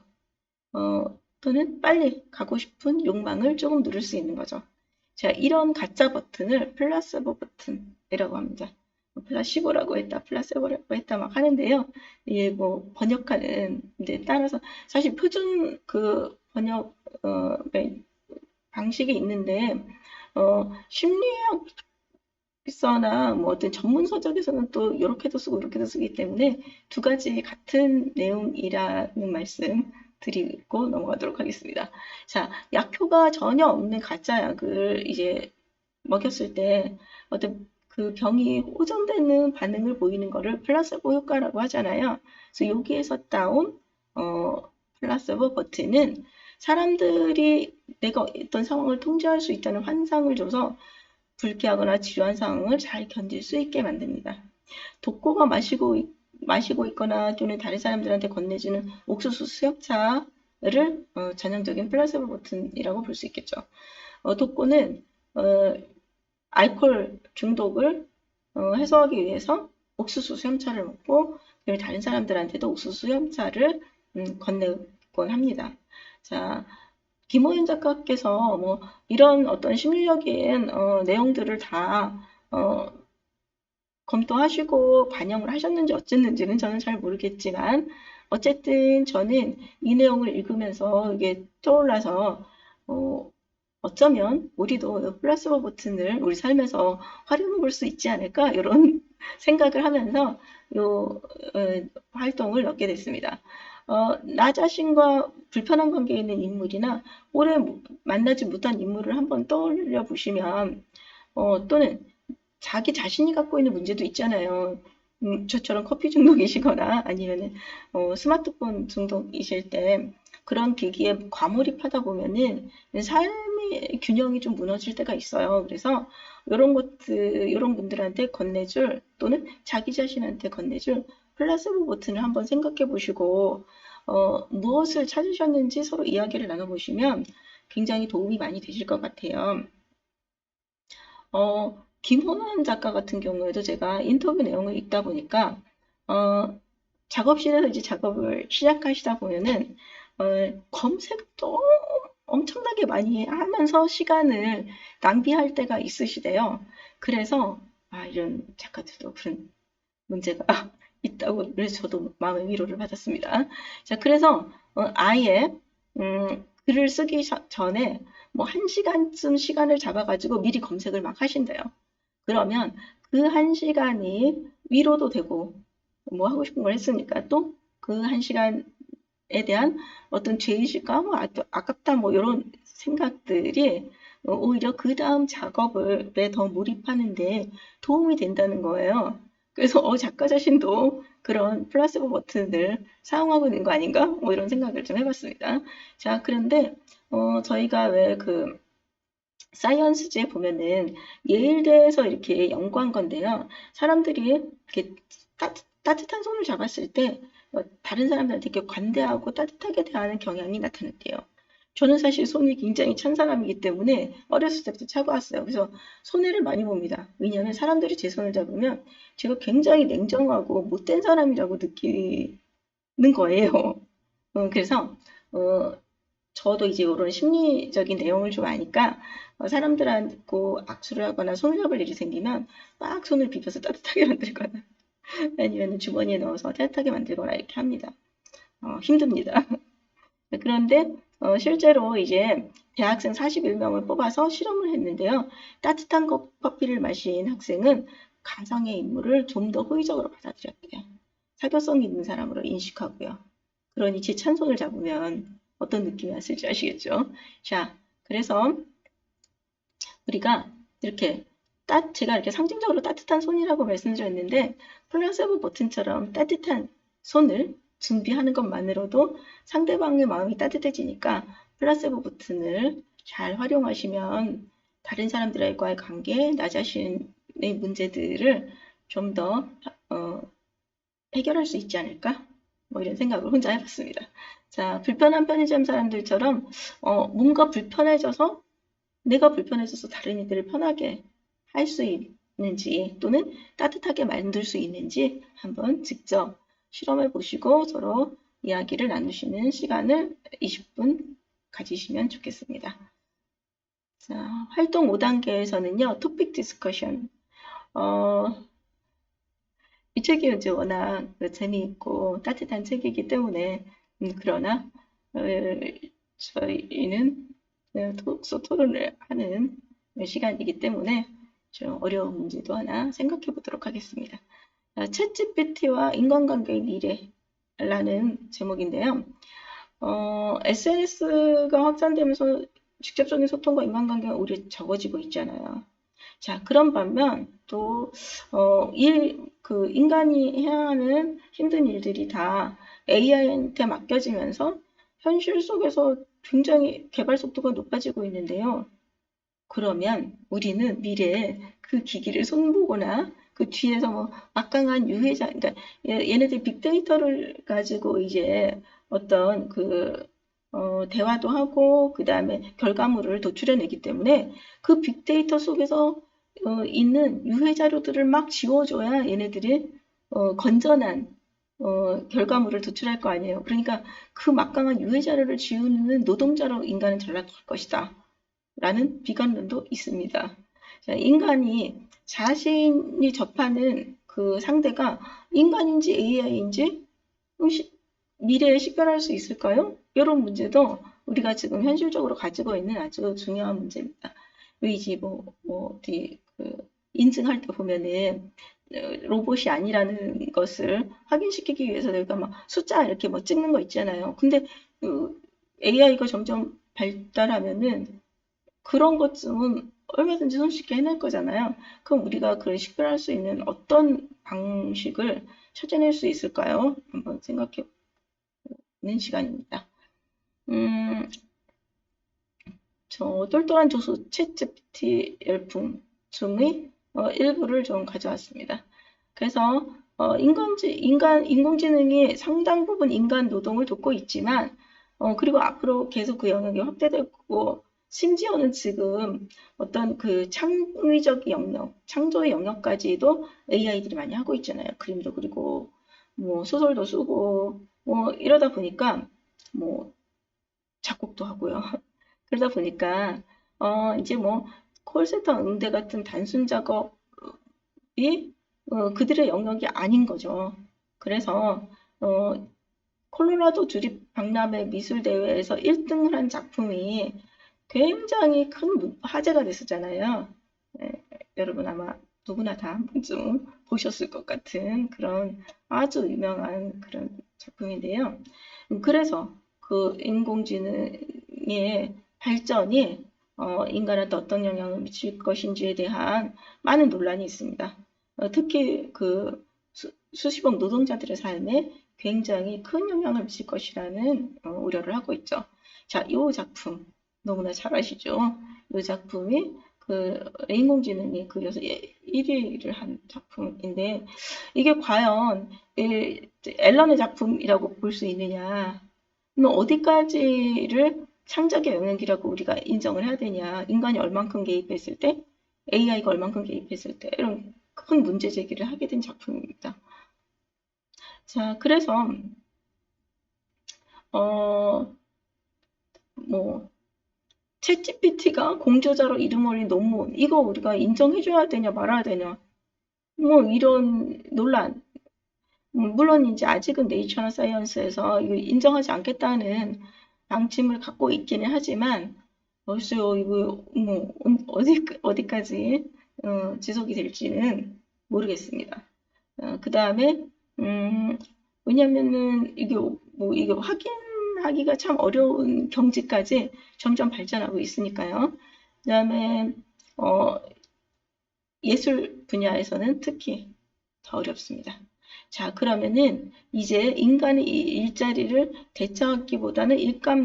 또는 빨리 가고 싶은 욕망을 조금 누를 수 있는 거죠. 자, 이런 가짜 버튼을 플라세보 버튼이라고 합니다. 플라시보라고 했다, 플라세보라고 했다 막 하는데요. 이게 뭐 번역하는 데 따라서 사실 표준 그 번역 방식이 있는데 심리학 서나 뭐 어떤 전문 서적에서는 또 이렇게도 쓰고 이렇게도 쓰기 때문에 두 가지 같은 내용이라는 말씀 드리고 넘어가도록 하겠습니다. 자, 약효가 전혀 없는 가짜 약을 이제 먹였을 때 어떤 그 병이 호전되는 반응을 보이는 거를 플라세보 효과라고 하잖아요. 그래서 여기에서 따온 플라세보 버튼은 사람들이 내가 어떤 상황을 통제할 수 있다는 환상을 줘서 불쾌하거나 지루한 상황을 잘 견딜 수 있게 만듭니다. 독고가 마시고 있거나 또는 다른 사람들한테 건네주는 옥수수 수염차를 전형적인 플라세보 버튼이라고 볼 수 있겠죠. 독고는 알코올 중독을 해소하기 위해서 옥수수 수염차를 먹고 그리고 다른 사람들한테도 옥수수 수염차를 건네곤 합니다. 자, 김호연 작가께서 뭐 이런 어떤 심리적인 내용들을 다 검토하시고 반영을 하셨는지 어쨌는지는 저는 잘 모르겠지만 어쨌든 저는 이 내용을 읽으면서 이게 떠올라서 어쩌면 우리도 플라스보 버튼을 우리 삶에서 활용해 볼 수 있지 않을까 이런 생각을 하면서 요 활동을 넣게 됐습니다. 나 자신과 불편한 관계에 있는 인물이나 오래 만나지 못한 인물을 한번 떠올려 보시면 또는 자기 자신이 갖고 있는 문제도 있잖아요. 저처럼 커피 중독이시거나 아니면 스마트폰 중독이실 때 그런 기기에 과몰입하다 보면은 삶의 균형이 좀 무너질 때가 있어요. 그래서 이런 분들한테 건네줄 또는 자기 자신한테 건네줄 플라스보 버튼을 한번 생각해 보시고 무엇을 찾으셨는지 서로 이야기를 나눠보시면 굉장히 도움이 많이 되실 것 같아요. 김호연 작가 같은 경우에도 제가 인터뷰 내용을 읽다 보니까 작업실에서 이제 작업을 시작하시다 보면은 검색도 엄청나게 많이 하면서 시간을 낭비할 때가 있으시대요. 그래서 이런 작가들도 그런 문제가 있다고 그래서 저도 마음의 위로를 받았습니다. 자, 그래서 아예 글을 쓰기 전에 뭐 1시간쯤 시간을 잡아가지고 미리 검색을 막 하신대요. 그러면 그 1시간이 위로도 되고 뭐 하고 싶은 걸 했으니까 또 그 1시간에 대한 어떤 죄의식과 뭐 아깝다 뭐 이런 생각들이 오히려 그 다음 작업에 더 몰입하는데 도움이 된다는 거예요. 그래서 작가 자신도 그런 플라시보 버튼을 사용하고 있는 거 아닌가? 뭐 이런 생각을 좀 해봤습니다. 자, 그런데 저희가 왜 그 사이언스지에 보면은 예일대에서 이렇게 연구한 건데요. 사람들이 이렇게 따뜻한 손을 잡았을 때 다른 사람들한테 이렇게 관대하고 따뜻하게 대하는 경향이 나타났대요. 저는 사실 손이 굉장히 찬 사람이기 때문에 어렸을 때부터 차고왔어요. 그래서 손해를 많이 봅니다. 왜냐하면 사람들이 제 손을 잡으면 제가 굉장히 냉정하고 못된 사람이라고 느끼는 거예요. 그래서 어, 저도 이제 이런 심리적인 내용을 좀 아니까 사람들하고 악수를 하거나 손을 잡을 일이 생기면 막 손을 비벼서 따뜻하게 만들거나 아니면 주머니에 넣어서 따뜻하게 만들거나 이렇게 합니다. 힘듭니다. 그런데 실제로 이제 대학생 41명을 뽑아서 실험을 했는데요. 따뜻한 커피를 마신 학생은 가상의 인물을 좀 더 호의적으로 받아들였대요. 사교성 있는 사람으로 인식하고요. 그러니 제 찬손을 잡으면 어떤 느낌이 왔을지 아시겠죠? 자, 그래서 우리가 이렇게 제가 이렇게 상징적으로 따뜻한 손이라고 말씀드렸는데 플라세보 버튼처럼 따뜻한 손을 준비하는 것만으로도 상대방의 마음이 따뜻해지니까 플라세보 버튼을 잘 활용하시면 다른 사람들과의 관계, 나 자신의 문제들을 좀 더 해결할 수 있지 않을까? 뭐 이런 생각을 혼자 해봤습니다. 자, 불편한 편의점 사람들처럼 뭔가 불편해져서 내가 불편해져서 다른 이들을 편하게 할 수 있는지 또는 따뜻하게 만들 수 있는지 한번 직접 실험해 보시고 서로 이야기를 나누시는 시간을 20분 가지시면 좋겠습니다. 자, 활동 5단계에서는요, 토픽 디스커션. 이 책이 이제 워낙 재미있고 따뜻한 책이기 때문에 그러나 저희는 독서 토론을 하는 시간이기 때문에 좀 어려운 문제도 하나 생각해 보도록 하겠습니다. 챗 GPT와 인간관계의 미래라는 제목인데요. SNS가 확산되면서 직접적인 소통과 인간관계가 오히려 적어지고 있잖아요. 자, 그런 반면 또 인간이 해야 하는 힘든 일들이 다 AI한테 맡겨지면서 현실 속에서 굉장히 개발 속도가 높아지고 있는데요. 그러면 우리는 미래에 그 기기를 손보거나 그 뒤에서 뭐 막강한 유해자, 그러니까 얘네들 빅데이터를 가지고 이제 어떤 대화도 하고 그 다음에 결과물을 도출해내기 때문에 그 빅데이터 속에서 있는 유해 자료들을 막 지워줘야 얘네들이 건전한 결과물을 도출할 거 아니에요. 그러니까 그 막강한 유해 자료를 지우는 노동자로 인간은 전락할 것이다. 라는 비관론도 있습니다. 자, 인간이 자신이 접하는 그 상대가 인간인지 AI인지 미래에 식별할 수 있을까요? 이런 문제도 우리가 지금 현실적으로 가지고 있는 아주 중요한 문제입니다. 의지 어디 인증할 때 보면은 로봇이 아니라는 것을 확인시키기 위해서 내가 막 숫자 이렇게 뭐 찍는 거 있잖아요. 근데 AI가 점점 발달하면은 그런 것쯤은 얼마든지 손쉽게 해낼 거잖아요. 그럼 우리가 그걸 식별할 수 있는 어떤 방식을 찾아낼 수 있을까요? 한번 생각해 보는 시간입니다. 저 똘똘한 조수 챗GPT 열풍 중의 일부를 좀 가져왔습니다. 그래서 인공지능이 상당 부분 인간 노동을 돕고 있지만 그리고 앞으로 계속 그 영역이 확대되고 심지어는 지금 어떤 그 창의적 영역, 창조의 영역까지도 AI들이 많이 하고 있잖아요. 그림도 그리고 뭐 소설도 쓰고 뭐 이러다 보니까 뭐 작곡도 하고요. 그러다 보니까 이제 뭐 콜센터 응대 같은 단순 작업 그들의 영역이 아닌 거죠. 그래서 콜로라도 주립 박람회 미술대회에서 1등을 한 작품이 굉장히 큰 화제가 됐었잖아요. 네, 여러분 아마 누구나 다 한 번쯤 보셨을 것 같은 그런 아주 유명한 그런 작품인데요. 그래서 그 인공지능의 발전이 인간한테 어떤 영향을 미칠 것인지에 대한 많은 논란이 있습니다. 특히 그 수십억 노동자들의 삶에 굉장히 큰 영향을 미칠 것이라는 우려를 하고 있죠. 자, 이 작품 너무나 잘 아시죠? 이 작품이 그 인공지능이 그려서 1위를 한 작품인데 이게 과연 앨런의 작품이라고 볼 수 있느냐? 어디까지를 창작의 영역이라고 우리가 인정을 해야 되냐? 인간이 얼만큼 개입했을 때, AI가 얼만큼 개입했을 때 이런 큰 문제 제기를 하게 된 작품입니다. 자, 그래서 뭐 챗GPT가 공저자로 이름 올린 논문 이거 우리가 인정해줘야 되냐 말아야 되냐 뭐 이런 논란 물론 이제 아직은 네이처나 사이언스에서 이거 인정하지 않겠다는 방침을 갖고 있기는 하지만 벌써 이거 뭐 어디까지 지속이 될지는 모르겠습니다. 그 다음에 왜냐면은 이게 확인하기가 참 어려운 경지까지 점점 발전하고 있으니까요. 그 다음에 예술 분야에서는 특히 더 어렵습니다. 자, 그러면은 이제 인간의 이 일자리를 대체하기보다는 일감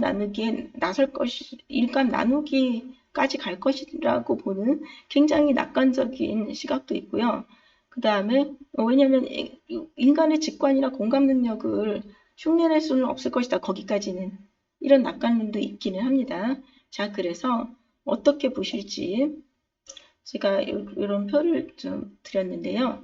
나누기까지 갈 것이라고 보는 굉장히 낙관적인 시각도 있고요. 그 다음에 왜냐하면 인간의 직관이나 공감 능력을 흉내낼 수는 없을 것이다. 거기까지는 이런 낙관론도 있기는 합니다. 자, 그래서 어떻게 보실지 제가 이런 표를 좀 드렸는데요.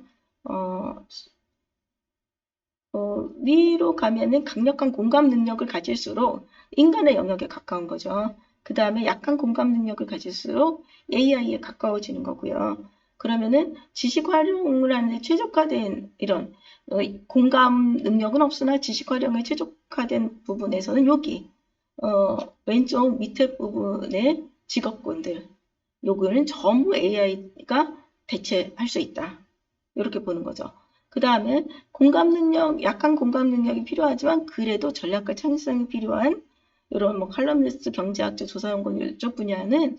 위로 가면은 강력한 공감 능력을 가질수록 인간의 영역에 가까운 거죠. 그 다음에 약한 공감 능력을 가질수록 AI에 가까워지는 거고요. 그러면은 지식 활용을 하는데 최적화된 이런 공감 능력은 없으나 지식 활용에 최적화된 부분에서는 여기 왼쪽 밑에 부분의 직업군들 요거는 전부 AI가 대체할 수 있다. 이렇게 보는 거죠. 그 다음에 공감 능력, 약한 공감 능력이 필요하지만 그래도 전략과 창의성이 필요한 이런 뭐 칼럼니스트, 경제학자, 조사연구원 이쪽 분야는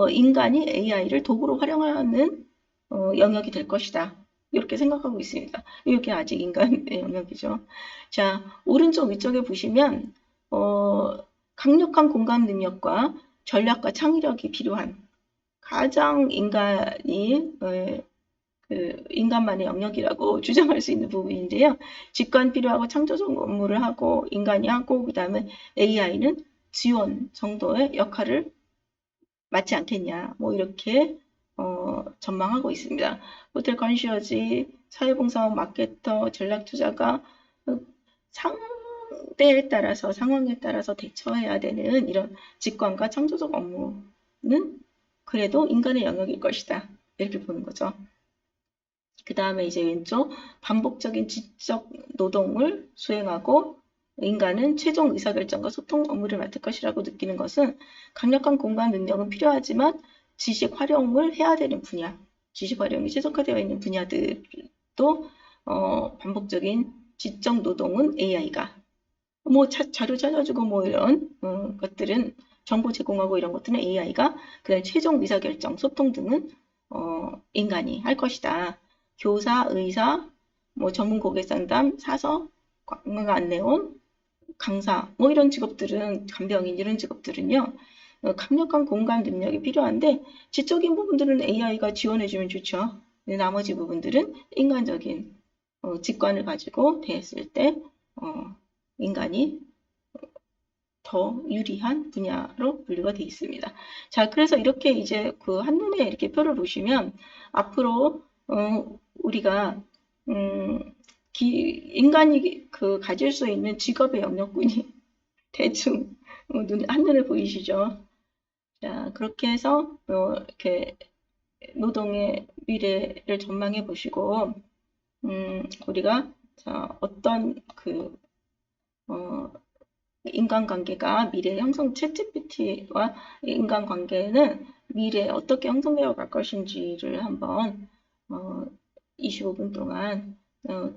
인간이 AI를 도구로 활용하는 영역이 될 것이다. 이렇게 생각하고 있습니다. 이게 아직 인간의 영역이죠. 자, 오른쪽 위쪽에 보시면 강력한 공감 능력과 전략과 창의력이 필요한 가장 인간이 그 인간만의 영역이라고 주장할 수 있는 부분인데요. 직관 필요하고 창조적 업무를 하고 인간이 하고 그 다음에 AI는 지원 정도의 역할을 맡지 않겠냐 뭐 이렇게 전망하고 있습니다. 호텔 컨시어지, 사회봉사원, 마케터, 전략투자가 상황에 따라서 대처해야 되는 이런 직관과 창조적 업무는 그래도 인간의 영역일 것이다. 이렇게 보는 거죠. 그 다음에 이제 왼쪽 반복적인 지적 노동을 수행하고 인간은 최종 의사결정과 소통 업무를 맡을 것이라고 느끼는 것은 강력한 공감 능력은 필요하지만 지식 활용을 해야 되는 분야, 지식 활용이 최적화되어 있는 분야들도 반복적인 지적 노동은 AI가 뭐 자료 찾아주고 뭐 이런 것들은 정보 제공하고 이런 것들은 AI가 그다음에 최종 의사결정, 소통 등은 인간이 할 것이다. 교사, 의사, 뭐 전문 고객 상담, 사서, 관광 안내원, 강사, 뭐 이런 직업들은 간병인 이런 직업들은요. 강력한 공감 능력이 필요한데 지적인 부분들은 AI가 지원해주면 좋죠. 나머지 부분들은 인간적인 직관을 가지고 대했을 때 인간이 더 유리한 분야로 분류가 되어 있습니다. 자, 그래서 이렇게 이제 그 한눈에 이렇게 표를 보시면 앞으로 우리가 인간이 그 가질 수 있는 직업의 영역군이 대충 한눈에 보이시죠? 자, 그렇게 해서 이렇게 노동의 미래를 전망해 보시고, 우리가 자, 어떤 인간관계가 미래 형성, 챗GPT와 인간관계는 미래에 어떻게 형성되어 갈 것인지를 한번 25분 동안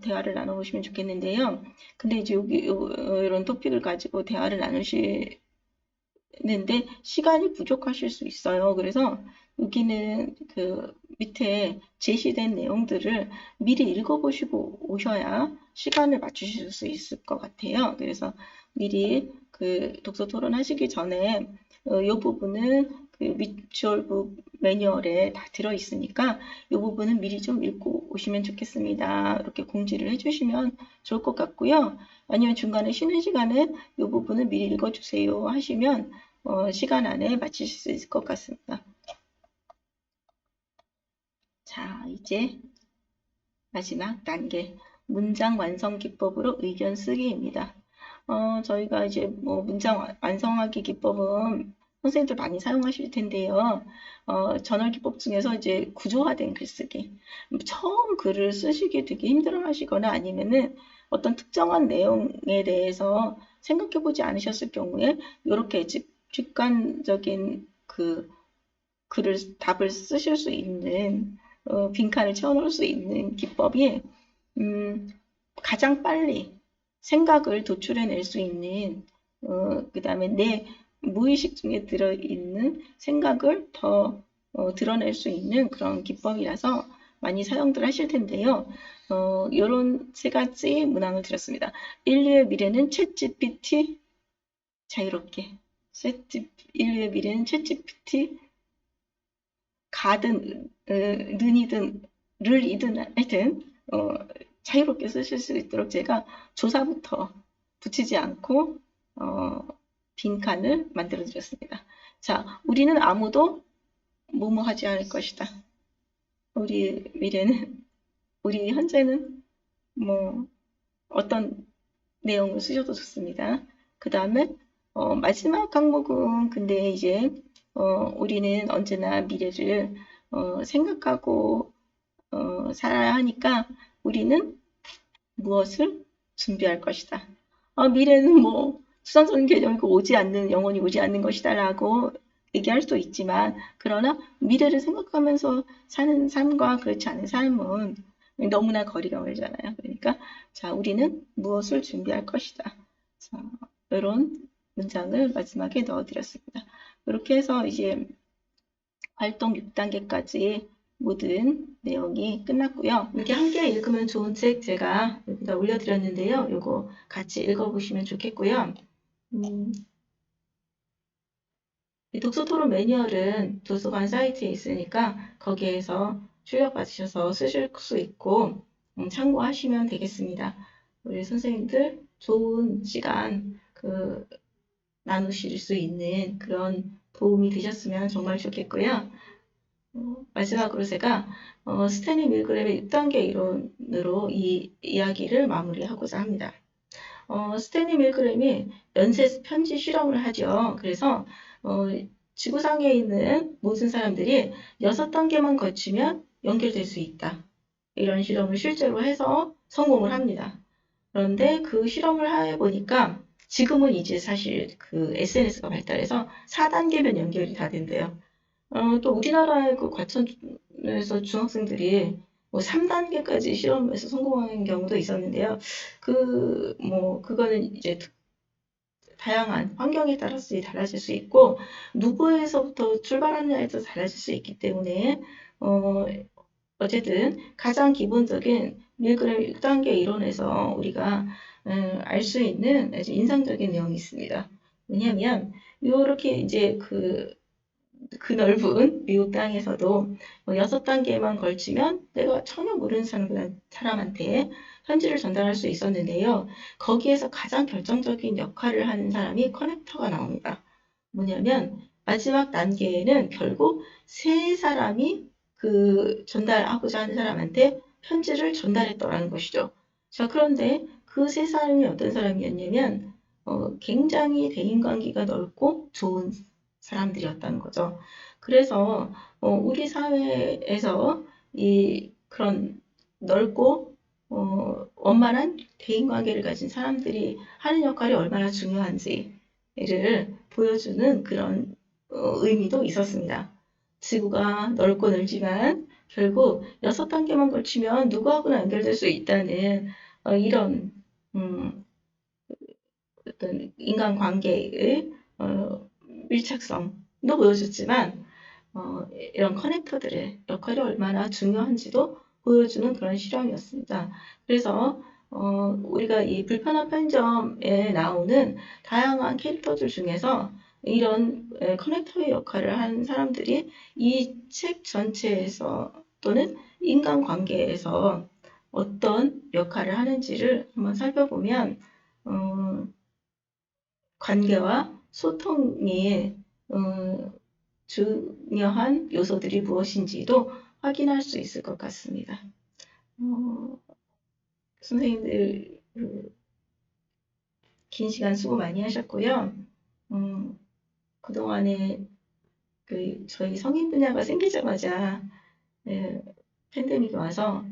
대화를 나눠보시면 좋겠는데요. 근데 이제 이런 토픽을 가지고 대화를 나누시는데 시간이 부족하실 수 있어요. 그래서 여기는 그 밑에 제시된 내용들을 미리 읽어보시고 오셔야 시간을 맞추실 수 있을 것 같아요. 그래서 미리 그 독서 토론 하시기 전에 이 부분은 그 뮤추얼북 매뉴얼에 다 들어 있으니까 이 부분은 미리 좀 읽고 오시면 좋겠습니다. 이렇게 공지를 해주시면 좋을 것 같고요. 아니면 중간에 쉬는 시간에 이 부분을 미리 읽어주세요 하시면 시간 안에 마치실 수 있을 것 같습니다. 자, 이제 마지막 단계, 문장 완성 기법으로 의견 쓰기입니다. 저희가 이제 뭐 문장 완성하기 기법은 선생님들 많이 사용하실 텐데요. 전월 기법 중에서 이제 구조화된 글쓰기. 처음 글을 쓰시기 되게 힘들어 하시거나 아니면은 어떤 특정한 내용에 대해서 생각해 보지 않으셨을 경우에 이렇게 직관적인 답을 쓰실 수 있는 빈칸을 채워넣을 수 있는 기법이 가장 빨리 생각을 도출해낼 수 있는 그 다음에 내 무의식 중에 들어있는 생각을 더 드러낼 수 있는 그런 기법이라서 많이 사용들 하실 텐데요. 이런 세 가지 문항을 드렸습니다. 인류의 미래는 챗GPT 자유롭게 인류의 미래는 챗GPT 가든 는이든 를이든 하여튼 자유롭게 쓰실 수 있도록 제가 조사부터 붙이지 않고 빈칸을 만들어 드렸습니다. 자, 우리는 아무도 뭐뭐 하지 않을 것이다. 우리 미래는 우리 현재는 뭐 어떤 내용을 쓰셔도 좋습니다. 그 다음에 마지막 항목은 근데 이제 우리는 언제나 미래를 생각하고 살아야 하니까 우리는 무엇을 준비할 것이다. 미래는 뭐 추상적인 개념이고 영원히 오지 않는 것이다 라고 얘기할 수도 있지만 그러나 미래를 생각하면서 사는 삶과 그렇지 않은 삶은 너무나 거리가 멀잖아요. 그러니까 자, 우리는 무엇을 준비할 것이다. 자, 이런 문장을 마지막에 넣어드렸습니다. 이렇게 해서 이제 활동 6단계까지 모든 내용이 끝났고요. 이렇게 함께 읽으면 좋은 책 제가 여기다 올려드렸는데요. 이거 같이 읽어보시면 좋겠고요. 독서토론 매뉴얼은 도서관 사이트에 있으니까 거기에서 출력받으셔서 쓰실 수 있고 참고하시면 되겠습니다. 우리 선생님들 좋은 시간 나누실 수 있는 그런 도움이 되셨으면 정말 좋겠고요. 마지막으로 제가 스탠리 밀그램의 6단계 이론으로 이 이야기를 마무리하고자 합니다. 스탠리 밀그램이 연쇄 편지 실험을 하죠. 그래서 지구상에 있는 모든 사람들이 6단계만 거치면 연결될 수 있다. 이런 실험을 실제로 해서 성공을 합니다. 그런데 그 실험을 해보니까 지금은 이제 사실 그 SNS가 발달해서 4단계면 연결이 다 된대요. 또 우리나라의 그 과천에서 중학생들이 뭐 3단계까지 실험에서 성공하는 경우도 있었는데요. 그거는 이제 다양한 환경에 따라서 달라질 수 있고, 누구에서부터 출발하느냐에 따라 달라질 수 있기 때문에, 어쨌든 가장 기본적인 밀그램 6단계 이론에서 우리가 알 수 있는 아주 인상적인 내용이 있습니다. 왜냐하면 이렇게 이제 그 넓은 미국 땅에서도 6단계만 걸치면 내가 전혀 모르는 사람한테 편지를 전달할 수 있었는데요. 거기에서 가장 결정적인 역할을 하는 사람이 커넥터가 나옵니다. 뭐냐면 마지막 단계에는 결국 세 사람이 그 전달하고자 하는 사람한테 편지를 전달했더라는 것이죠. 자, 그런데 그 세 사람이 어떤 사람이었냐면 굉장히 대인관계가 넓고 좋은 사람들이었다는 거죠. 그래서 우리 사회에서 그런 넓고 원만한 대인관계를 가진 사람들이 하는 역할이 얼마나 중요한지를 보여주는 그런 의미도 있었습니다. 지구가 넓고 넓지만 결국 6단계만 걸치면 누구하고나 연결될 수 있다는 이런 음, 어떤 인간관계의 밀착성도 보여줬지만 이런 커넥터들의 역할이 얼마나 중요한지도 보여주는 그런 실험이었습니다. 그래서 우리가 이 불편한 편의점에 나오는 다양한 캐릭터들 중에서 이런 커넥터의 역할을 하는 사람들이 이 책 전체에서 또는 인간관계에서 어떤 역할을 하는지를 한번 살펴보면 관계와 소통이 중요한 요소들이 무엇인지도 확인할 수 있을 것 같습니다. 선생님들 긴 시간 수고 많이 하셨고요. 그동안에 저희 성인 분야가 생기자마자 팬데믹이 와서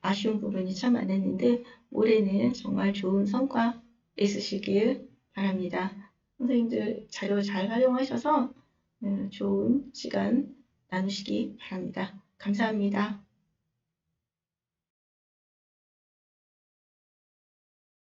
아쉬운 부분이 참 많았는데 올해는 정말 좋은 성과 있으시길 바랍니다. 선생님들 자료 잘 활용하셔서 좋은 시간 나누시기 바랍니다. 감사합니다.